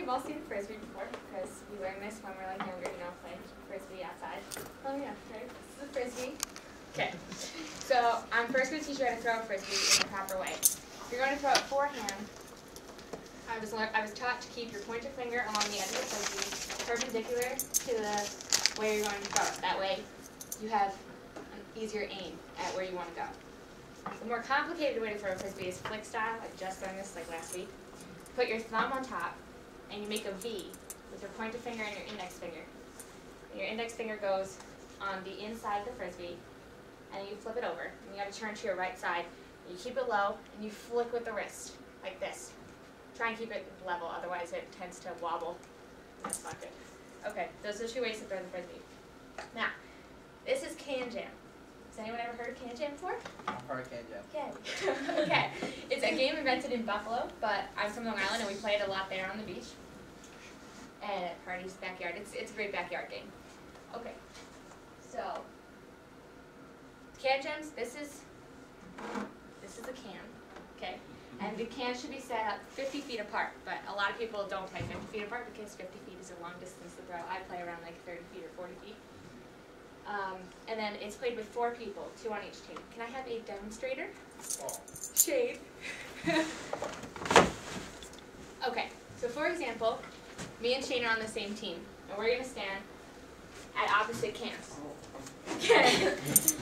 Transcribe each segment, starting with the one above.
you've all seen Frisbee before, because we learned this when we were like younger, you know, playing Frisbee outside. Oh yeah, right? This is a Frisbee. Okay, so I'm first going to teach you how to throw a Frisbee in the proper way. If you're going to throw it forehand, I was taught to keep your pointer finger along the edge of the Frisbee, perpendicular to the way you're going to throw it. That way, you have an easier aim at where you want to go. The more complicated way to throw a Frisbee is flick style. I just learned this like last week. Put your thumb on top, and you make a V with your pointer finger and your index finger. And your index finger goes on the inside of the Frisbee, and you flip it over. And you got to turn to your right side. And you keep it low, and you flick with the wrist, like this. Try and keep it level, otherwise it tends to wobble. That's not good. Okay, those are 2 ways to throw the Frisbee. Now, this is Can Jam. Has anyone ever heard of Can Jam before? I've heard of Can Jam. Okay. Okay. It's a game invented in Buffalo, but I'm from Long Island and we play it a lot there on the beach. And at Party's backyard. It's a great backyard game. Okay. So Can Jams, this is a can. Okay. And the can should be set up 50 feet apart, but a lot of people don't play 50 feet apart because 50 feet is a long distance to throw. I play around like 30 feet or 40 feet. And then it's played with 4 people, 2 on each team. Can I have a demonstrator? Oh. Shade. Okay, so for example, me and Shane are on the same team, and we're going to stand at opposite cans. Okay,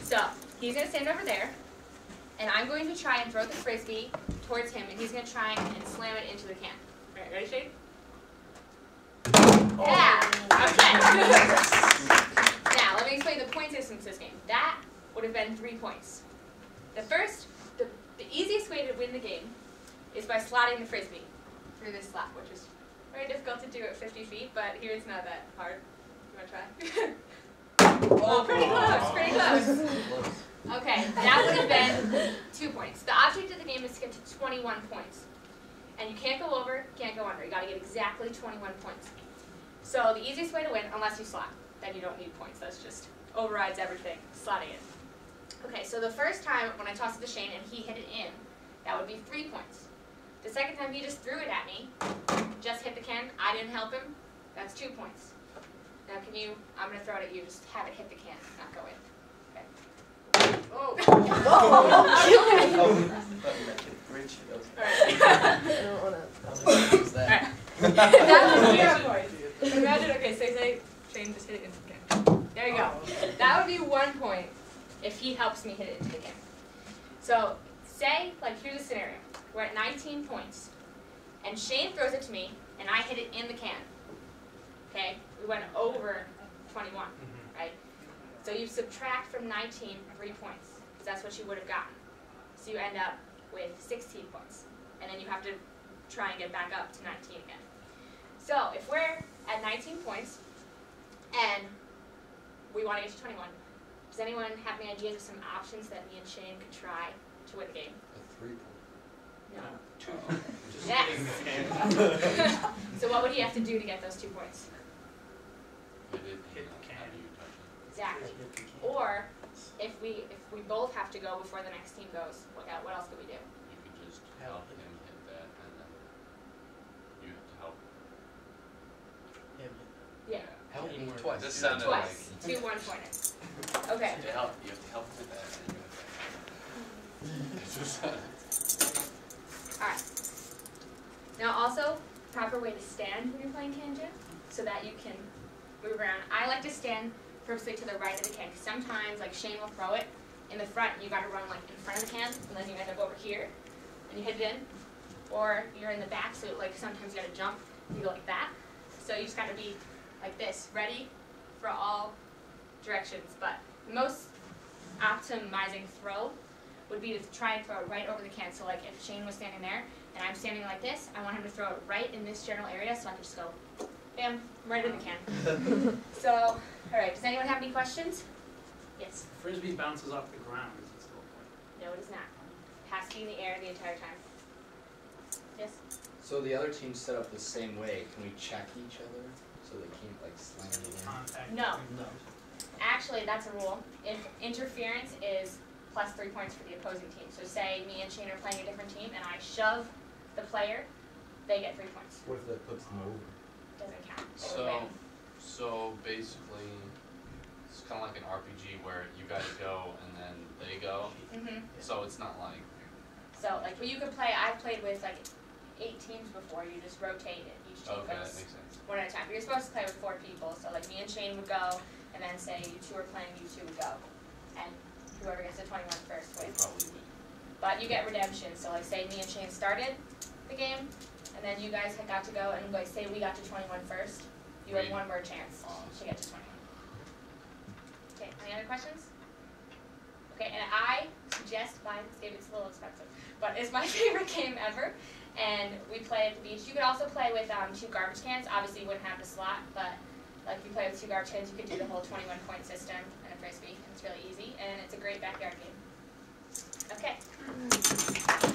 so he's going to stand over there, and I'm going to try and throw the Frisbee towards him, and he's going to try and slam it into the can. All right, ready, Shane? Yeah, okay. Now, let me explain the point system to this game. That would have been 3 points. The easiest way to win the game is by slotting the Frisbee through this slot, which is very difficult to do at 50 feet, but here it's not that hard. You want to try? Oh, pretty close, pretty close. Okay, that would have been 2 points. The object of the game is to get to 21 points. And you can't go over, can't go under. You got to get exactly 21 points. So the easiest way to win, unless you slot, then you don't need points. That's just overrides everything, slotting it. Okay, so the first time when I tossed it to Shane and he hit it in, that would be 3 points. The second time he just threw it at me, just hit the can, I didn't help him, that's 2 points. Now can you, I'm going to throw it at you, just have it hit the can, not go in. Okay. Oh! Alright. That was 0 points. Imagine, okay, so say Shane just hit it into the can. There you go. That would be 1 point if he helps me hit it into the can. So say, like here's a scenario. We're at 19 points, and Shane throws it to me, and I hit it in the can. Okay? We went over 21, right? So you subtract from 19 3 points, because that's what you would have gotten. So you end up with 16 points. And then you have to try and get back up to 19 again. So if we're at 19 points, and we want to get to 21, does anyone have any ideas of some options that me and Shane could try to win the game? A 3 point. No. 2 Yes. So what would he have to do to get those 2 points? Hit the can. Exactly. Or if we both have to go before the next team goes, what else could we do? You could just help him hit that, and then you have to help. Yeah. Help me Teamwork. twice. This sounded Twice. 2 1-pointers. Okay. You have to help with that, and you have to. Alright. Now also, proper way to stand when you're playing Can Jam, so that you can move around. I like to stand purposely to the right of the can, because sometimes, like Shane will throw it in the front, and you got to run like in front of the can, and then you end up over here, and you hit it in. Or you're in the back, so like sometimes you got to jump, you go like that. So you just got to be like this, ready for all directions. But the most optimizing throw would be to try and throw it right over the can. So like if Shane was standing there and I'm standing like this, I want him to throw it right in this general area so I can just go, bam, right in the can. So, alright, does anyone have any questions? Yes? Frisbee bounces off the ground, is it still a point? No, it is not. It has to be in the air the entire time. Yes? So the other team's set up the same way. Can we check each other so they can't like slam it in? Contact? No. No. Actually, that's a rule. If interference is plus 3 points for the opposing team. So say me and Shane are playing a different team and I shove the player, they get 3 points. What if that puts them over? doesn't count. So basically, it's kind of like an RPG where you guys go and then they go. Mhm. So it's not like. So like, but you could play. I've played with like 8 teams before. You just rotate it. Each team Okay, that goes makes sense. one at a time. You're supposed to play with 4 people. So like me and Shane would go, and then say you 2 are playing, you 2 would go, and whoever gets to 21 first We wins. probably win. But you get redemption. So like, say me and Shane started the game, and then you guys had got to go, and like say we got to 21 first. You have Great. 1 more chance to get to 21. Okay, any other questions? Okay, and I suggest buying this game. It's a little expensive, but it's my favorite game ever. And we play at the beach. You could also play with 2 garbage cans. Obviously, you wouldn't have the slot, but like you play with 2 garbage cans, you could do the whole 21-point system and a frisbee. It's really easy, and it's a great backyard game. Okay.